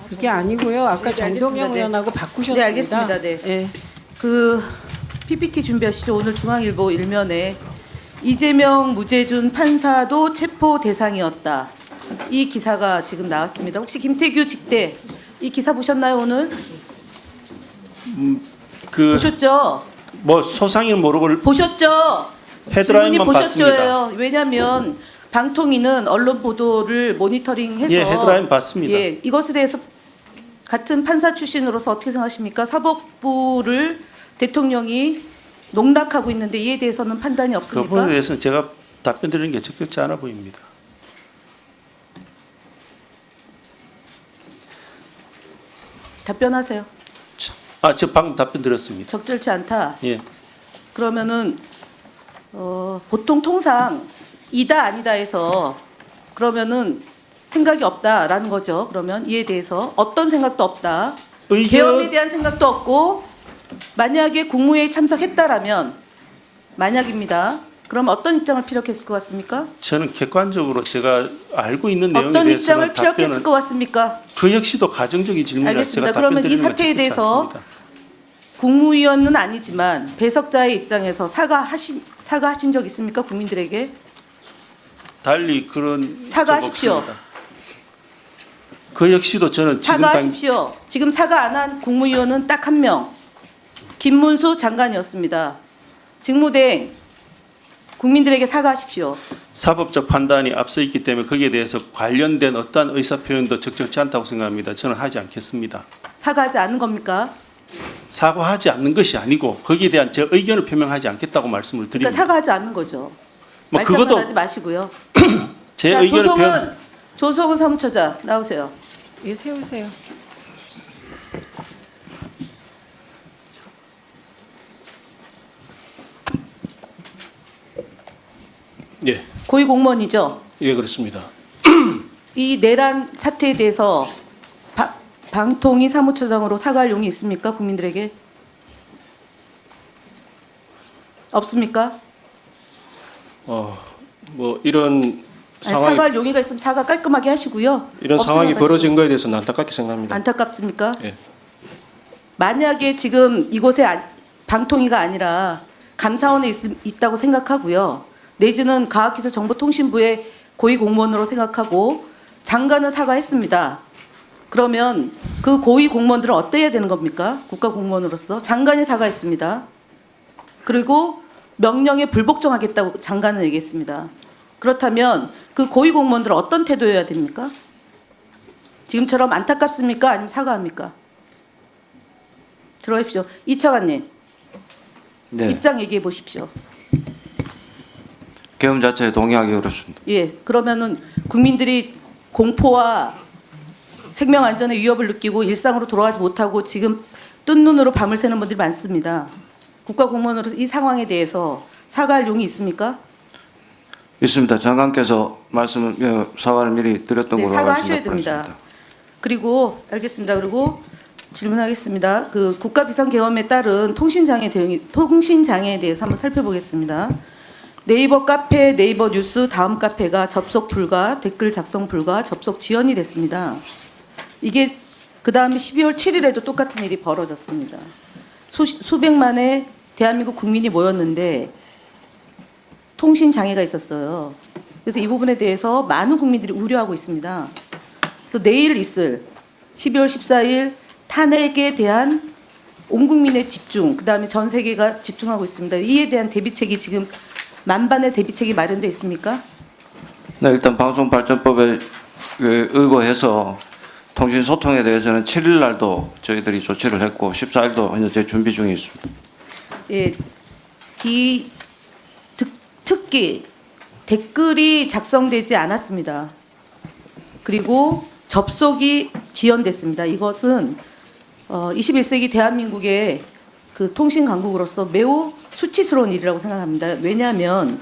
그게 아니고요. 아까 네, 정동영 알겠습니다. 네. 의원하고 바꾸셨습니다. 네, 알겠습니다. 네. 예. 그 PPT 준비하시죠. 오늘 중앙일보 일면에 이재명 무죄준 판사도 체포 대상이었다. 이 기사가 지금 나왔습니다. 혹시 김태규 직대 이 기사 보셨나요 오늘? 보셨죠? 뭐 소상히 모르고 보셨죠? 헤드라인만 질문이 봤습니다. 보셨죠예요. 왜냐하면 방통위는 언론 보도를 모니터링해서 예, 헤드라인 봤습니다. 예, 이것에 대해서 같은 판사 출신으로서 어떻게 생각하십니까? 사법부를 대통령이 농락하고 있는데 이에 대해서는 판단이 그 없습니까? 부분에 대해서는 제가 답변 드리는 게 적절치 않아 보입니다. 답변하세요. 저 방금 답변 드렸습니다. 적절치 않다. 예. 그러면은 보통 통상 이다 아니다 해서 그러면은 생각이 없다라는 거죠. 그러면 이에 대해서 어떤 생각도 없다. 계엄에 대한 생각도 없고 만약에 국무회의 참석했다라면 만약입니다. 그럼 어떤 입장을 피력했을 것 같습니까? 저는 객관적으로 제가 알고 있는 내용에 어떤 입장을 대해서는 피력했을 답변을 것 같습니다. 그 역시도 가정적인 질문이라 알겠습니다. 제가 답변 그러면 이 드리는 건 사태에 적절치 대해서 않습니다. 국무위원은 아니지만 배석자의 입장에서 사과하신 적 있습니까? 국민들에게? 달리 그런 사과하십시오. 적 없습니다. 그 역시도 저는 지금 사과하십시오. 지금 사과 안 한 국무위원은 딱 한 명. 김문수 장관이었습니다. 직무대행 국민들에게 사과하십시오. 사법적 판단이 앞서 있기 때문에 거기에 대해서 관련된 어떠한 의사 표현도 적절치 않다고 생각합니다. 저는 하지 않겠습니다. 사과하지 않는 겁니까? 사과하지 않는 것이 아니고 거기에 대한 제 의견을 표명하지 않겠다고 말씀을 그러니까 드립니다. 사과하지 않는 거죠. 뭐 말장난하지 그것도 마시고요. 제 자, 의견을 표현. 조성은 사무처장 나오세요. 예, 세우세요. 예, 고위공무원이죠. 예 그렇습니다. 이 내란 사태에 대해서 방통위 사무처장으로 사과할 용이 있습니까? 국민들에게? 없습니까? 뭐 이런 아니, 상황이 사과할 용의가 있으면 사과 깔끔하게 하시고요. 이런 없으면 상황이 하시고. 벌어진 거에 대해서는 안타깝게 생각합니다. 안타깝습니까? 예. 만약에 지금 이곳에 방통위가 아니라 감사원에 있다고 생각하고요. 내지는 과학기술정보통신부의 고위공무원으로 생각하고 장관은 사과했습니다. 그러면 그 고위공무원들은 어때야 되는 겁니까? 국가공무원으로서 장관이 사과했습니다. 그리고 명령에 불복종하겠다고 장관은 얘기했습니다. 그렇다면 그 고위공무원들은 어떤 태도여야 됩니까? 지금처럼 안타깝습니까? 아니면 사과합니까? 들어오십시오. 이차관님 네, 입장 얘기해 보십시오. 계엄 자체에 동의하기 어렵습니다. 예, 그러면은 국민들이 공포와 생명 안전의 위협을 느끼고 일상으로 돌아가지 못하고 지금 뜬 눈으로 밤을 새는 분들이 많습니다. 국가공무원으로서 이 상황에 대해서 사과할 용이 있습니까? 있습니다. 장관께서 사과를 미리 드렸던 네, 걸로 사과하셔야 알고 있습니다. 됩니다. 그리고 알겠습니다. 그리고 질문하겠습니다. 그 국가 비상 계엄에 따른 통신장애 통신장애에 대해서 한번 살펴보겠습니다. 네이버 카페, 네이버 뉴스 다음 카페가 접속 불가, 댓글 작성 불가, 접속 지연이 됐습니다. 이게 그 다음에 12월 7일에도 똑같은 일이 벌어졌습니다. 수백만의 대한민국 국민이 모였는데 통신 장애가 있었어요. 그래서 이 부분에 대해서 많은 국민들이 우려하고 있습니다. 그래서 내일 있을 12월 14일 탄핵에 대한 온 국민의 집중, 그 다음에 전 세계가 집중하고 있습니다. 이에 대한 대비책이 지금 만반의 대비책이 마련되어 있습니까? 네, 일단 방송발전법에 의거해서 통신 소통에 대해서는 7일 날도 저희들이 조치를 했고 14일도 현재 준비 중에 있습니다. 예, 이 특히 댓글이 작성되지 않았습니다. 그리고 접속이 지연됐습니다. 이것은 21세기 대한민국의 그 통신 강국으로서 매우 수치스러운 일이라고 생각합니다. 왜냐하면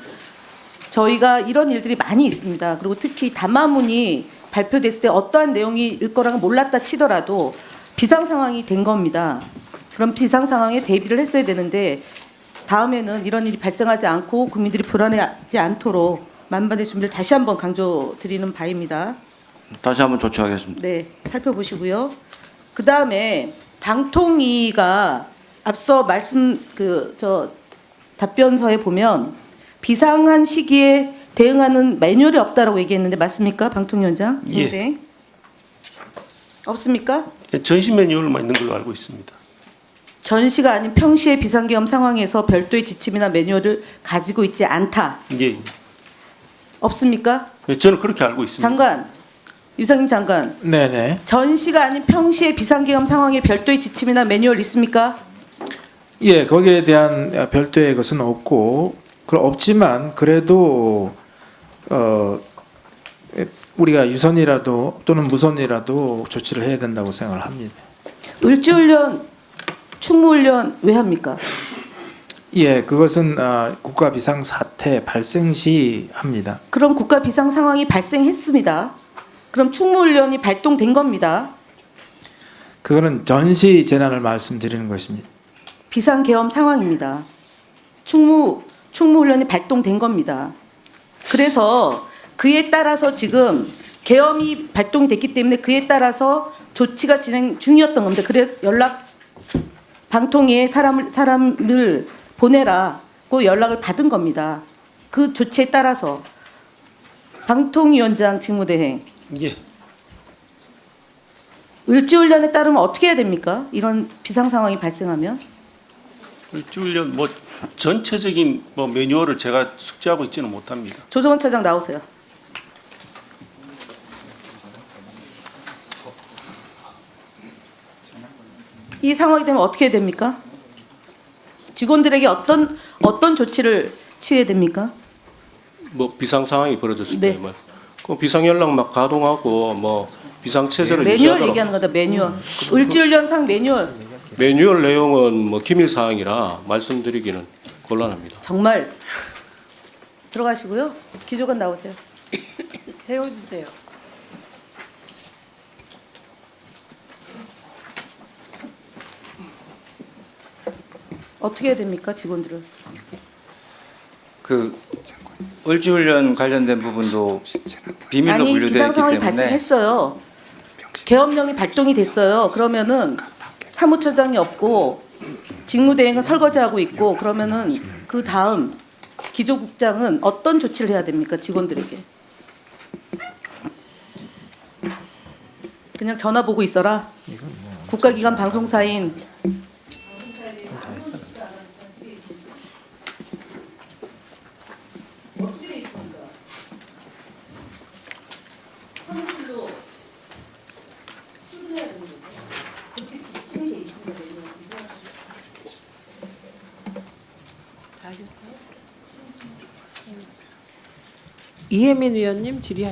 저희가 이런 일들이 많이 있습니다. 그리고 특히 담화문이 발표됐을 때 어떠한 내용일 거라고 몰랐다 치더라도 비상 상황이 된 겁니다. 그럼 비상 상황에 대비를 했어야 되는데 다음에는 이런 일이 발생하지 않고 국민들이 불안해하지 않도록 만반의 준비를 다시 한번 강조드리는 바입니다. 다시 한번 조치하겠습니다. 네, 살펴보시고요. 그 다음에 방통위가 앞서 말씀 답변서에 보면 비상한 시기에 대응하는 매뉴얼이 없다라고 얘기했는데 맞습니까, 방통위원장? 예. 없습니까? 전시 매뉴얼만 있는 걸로 알고 있습니다. 전시가 아닌 평시의 비상계엄 상황에서 별도의 지침이나 매뉴얼을 가지고 있지 않다. 예. 없습니까? 저는 그렇게 알고 있습니다. 장관, 유상임 장관. 네네. 전시가 아닌 평시의 비상계엄 상황에 별도의 지침이나 매뉴얼 있습니까? 예, 거기에 대한 별도의 것은 없고, 없지만 그래도 우리가 유선이라도 또는 무선이라도 조치를 해야 된다고 생각을 합니다. 을지훈련, 충무훈련 왜 합니까? 예, 그것은 국가 비상 사태 발생 시 합니다. 그럼 국가 비상 상황이 발생했습니다. 그럼 충무훈련이 발동된 겁니다. 그거는 전시 재난을 말씀드리는 것입니다. 비상계엄 상황입니다. 충무훈련이 발동된 겁니다. 그래서 그에 따라서 지금 계엄이 발동이 됐기 때문에 그에 따라서 조치가 진행 중이었던 겁니다. 그래서 방통위에 사람을 보내라고 연락을 받은 겁니다. 그 조치에 따라서 방통위원장 직무대행 예. 을지훈련에 따르면 어떻게 해야 됩니까? 이런 비상 상황이 발생하면 일주일년 전체적인 매뉴얼을 제가 숙지하고 있지는 못합니다. 조정원 차장 나오세요. 이 상황이 되면 어떻게 해야 됩니까? 직원들에게 어떤 조치를 취해야 됩니까? 뭐 비상 상황이 벌어졌을 네. 때 그 비상 연락 막 가동하고 뭐 비상 체제를 매뉴얼 유지하도록. 얘기하는 거다. 매뉴얼. 을지훈련상 매뉴얼. 매뉴얼 내용은 뭐 기밀 사항이라 말씀드리기는 곤란합니다. 정말 들어가시고요. 기조관 나오세요. 세워주세요. 어떻게 해야 됩니까, 직원들은? 그 을지훈련 관련된 부분도 비밀로 아니 분류되어 비상 있기 상황이 때문에 발생했어요. 계엄령이 발동이 됐어요. 그러면은 사무처장이 없고 직무대행은 설거지하고 있고 그러면은 그 다음 기조국장은 어떤 조치를 해야 됩니까, 직원들에게? 그냥 전화 보고 있어라. 국가기관 방송사인 이혜민 의원님 질의하